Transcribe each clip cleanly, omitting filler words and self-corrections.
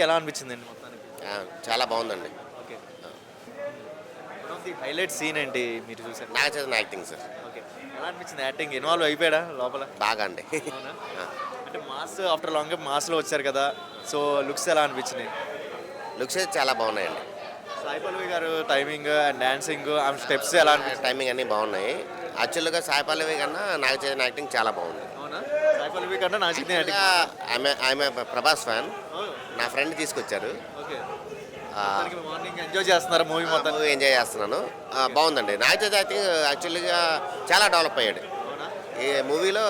ఎలా అనిపించిందండి మొత్తానికి? చాలా బాగుందండి. Okay. One of the highlight scene ఏంటి మీరు చూసారు? నాకు చదివిన యాక్టింగ్ సార్ ఓకే. ఎలా అనిపించింది యాక్టింగ్? ఇన్వాల్వ్ అయిపోయాడా లోపల? బాగా అండి. అవునా? ఆ, అంటే మాస్ ఆఫ్టర్ లాంగ్ మాస్లో వచ్చారు కదా, సో లుక్స్ ఎలా అనిపించినాయి? లుక్స్ అయితే చాలా బాగున్నాయండి. సాయి పల్లవి గారు టైమింగ్ అండ్ డాన్సింగ్ ఆమె స్టెప్స్ ఎలా అనిపించింది? టైమింగ్ అన్నీ బాగున్నాయి. యాక్చువల్గా సాయి పల్లవి కన్నా నాకు చదివిన యాక్టింగ్ చాలా బాగుంది. అవునా? సాయి పల్లవి కన్నా నాకు చెప్పిన యాక్చువల్గా ఆమె ప్రభాస్ ఫ్యాన్. నా ఫ్రెండ్ తీసుకొచ్చారు. ఓకే. ఆ, మార్నింగ్ ఎంజాయ్ చేస్తున్నారు మూవీ మొత్తం? మూవీ ఎంజాయ్ చేస్తున్నాను. బాగుందండి. నాకు చదివిన యాక్టింగ్ యాక్చువల్గా చాలా డెవలప్ అయ్యాడు. అవునా? ఈ మూవీలో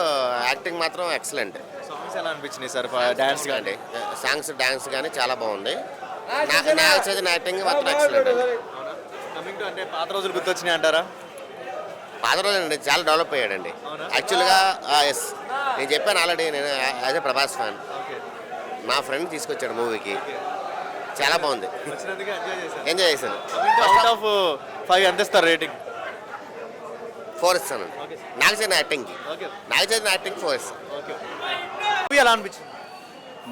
యాక్టింగ్ మాత్రం ఎక్సలెంట్ సాంగ్స్ ఎలా అనిపించినాయి సార్? డాన్స్ అండి. సాంగ్స్ డాన్స్ కానీ చాలా బాగుంది. నాకు చదివిన యాక్టింగ్ మాత్రం ఎక్సలెంట్ అండి. అవునా? కమింగ్ టు అంటే పాత రోజులు గుర్తొచ్చినాయి అంటారా? పాత రోజులండి చాలా డెవలప్ అయ్యాడండి. అవునా? యాక్చువల్గా ఎస్, నేను చెప్పాను ఆల్రెడీ, నేను as a Prabhas fan. Okay. నా ఫ్రెండ్ తీసుకొచ్చాడు మూవీకి. చాలా బాగుంది. వచ్చినందుకు ఎంజాయ్ చేశారు. ఎంజాయ్ చేశాను. కమింగ్ టు అవుట్ ఆఫ్ 5 ఎంత ఇస్తారు రేటింగ్? 4 ఇస్తానండి. ఓకే. నాకు చదివిన యాక్టింగ్కి. ఓకే. నాకు చదివిన యాక్టింగ్ 4 ఇస్తాను. ఓకే. మూవీ ఎలా అనిపించింది?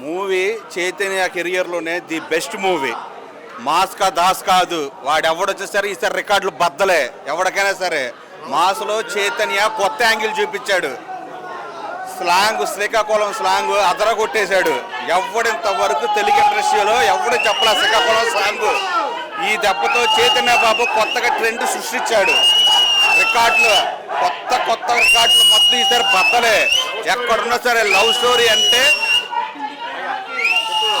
మూవీ చైతన్య కెరియర్లోనే ది బెస్ట్ మూవీ. మాస్ కా దాస్ కాదు, వాడు ఎవడొచ్చేసరి ఈసారి రికార్డులు బద్దలే ఎవరికైనా సరే. మాస్లో చైతన్య కొత్త యాంగిల్ చూపించాడు. స్లాంగ్, శ్రీకాకుళం స్లాంగ్ అదరగొట్టేశాడు. ఎవడింత వరకు తెలుగు ఇండస్ట్రీలో ఎవడు చెప్పలే శ్రీకాకుళం స్లాంగ్. ఈ దెబ్బతో చైతన్య బాబు కొత్తగా ట్రెండ్ సృష్టించాడు. రికార్డులు, కొత్త రికార్డులు మొత్తం ఈసారి బద్దలే. ఎక్కడున్నా సరే లవ్ స్టోరీ అంటే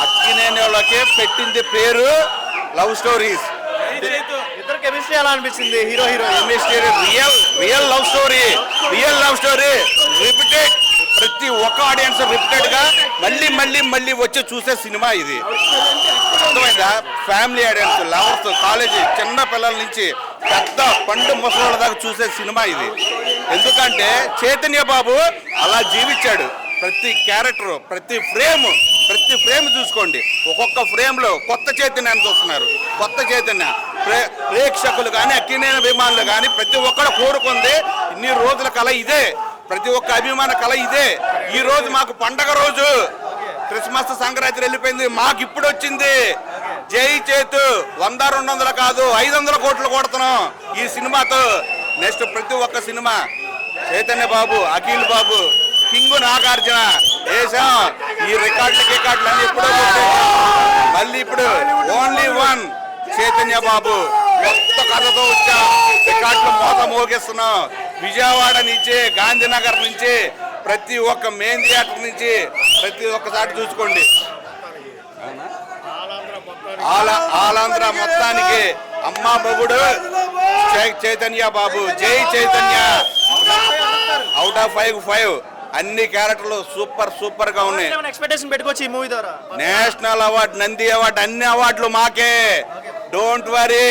అక్కినేని వాళ్ళకి పెట్టింది పేరు లవ్ స్టోరీస్. ఇద్దరు కెమిస్ట్రీ ఎలా అనిపించింది? Hero real love story repeated. ప్రతి ఒక్క ఆడియన్స్ రిపీటెడ్ గా మళ్ళీ వచ్చి చూసే సినిమా ఇది. అర్థమైందా? ఫ్యామిలీ ఆడియన్స్, లవర్స్, కాలేజీ చిన్న పిల్లల నుంచి పెద్ద పండు ముసలోళ్ళ దాకా చూసే సినిమా ఇది. ఎందుకంటే చైతన్య బాబు అలా జీవించాడు. ప్రతి క్యారెక్టర్, ప్రతి ఫ్రేమ్ చూసుకోండి. ఒక్కొక్క ఫ్రేమ్ లో కొత్త చైతన్యాన్ని చూస్తున్నారు. కొత్త చైతన్య ప్రేక్షకులు కానీ అక్కినేని అభిమానులు కానీ ప్రతి ఒక్కరు కోరుకుంది ఇన్ని రోజుల కళ ఇదే. ప్రతి ఒక్క అభిమాన కళ ఇదే. ఈ రోజు మాకు పండగ రోజు. క్రిస్మస్, సంక్రాంతి వెళ్ళిపోయింది, మాకు ఇప్పుడు వచ్చింది. జై చేతు 100-200 కాదు 500 కోట్లు కొడుతున్నాం ఈ సినిమాతో. నెక్స్ట్ ప్రతి ఒక్క సినిమా చైతన్య బాబు, అఖిల్ బాబు, కింగు నాగార్జున వేసాం. ఈ రికార్డులు అన్ని ఇప్పుడు మళ్ళీ ఇప్పుడు ఓన్లీ వన్ చైతన్య బాబు కొత్త కథతో వచ్చా. రికార్డులు మోగిస్తున్నాం. విజయవాడ నుంచి, గాంధీనగర్ నుంచి, ప్రతి ఒక్క మెయిన్ థియేటర్ నుంచి ప్రతి ఒక్కసారి చూసుకోండి. ఆలాంధ్ర మొత్తానికి అమ్మా మొగుడు చైతన్య బాబు. జై చైతన్య. అవుట్ ఆఫ్ 5 అన్ని క్యారెక్టర్లు సూపర్ గా ఉన్నాయి. ఎక్స్పెక్టేషన్ పెట్టుకోవచ్చు ఈ మూవీ ద్వారా? నేషనల్ అవార్డు, నంది అవార్డు, అన్ని అవార్డులు మాకే. Don't worry.